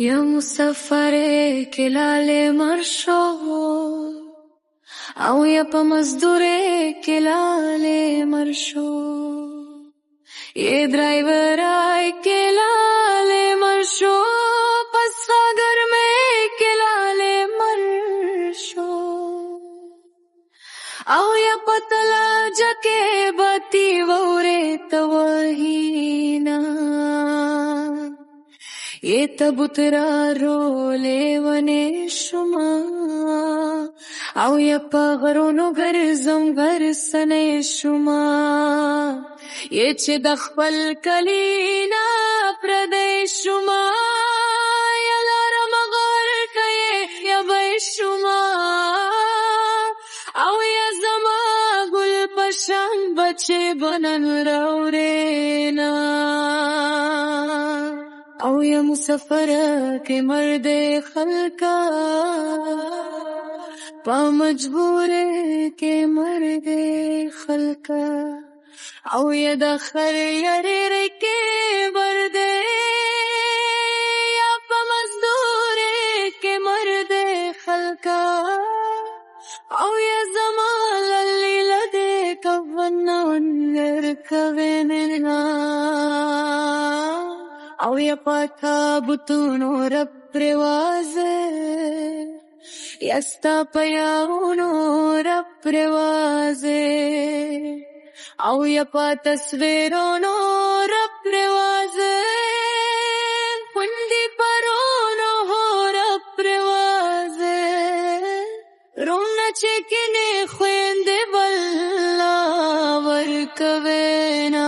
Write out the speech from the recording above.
یا مسافر کې لاله مرشو او یا په مزدور کې لاله مرشو ये ड्राइवर आए के लाले मरशो पस सागर में के लाले मरशो आओ या पतला जके बती वोरे तवहीना ये तबुतरा रोले वने शुमा आओ या पगरोनो घर जम घर सने शुमा ये चे दखपल कलीना प्रदेशुमा यलारा मगर कये या बैशुमा आओ या जमा गुल पशान बचे बनन रौरेना आओ या मुसफर के मर्दे खलका पा मजबूरे के मर्दे खलका او یا دخر یری کے بردے یا پا مزدور کے مرد خلقا او یا زمان للی لدے کوانا ونگر کویننا او یا پاتا بطونو رب روازے یا ستا پیاونو رب روازے او یا پا تصویرونو رب روازن پندی پرونو ہو رب روازن رونا چکنے خویند بلا ورکوینا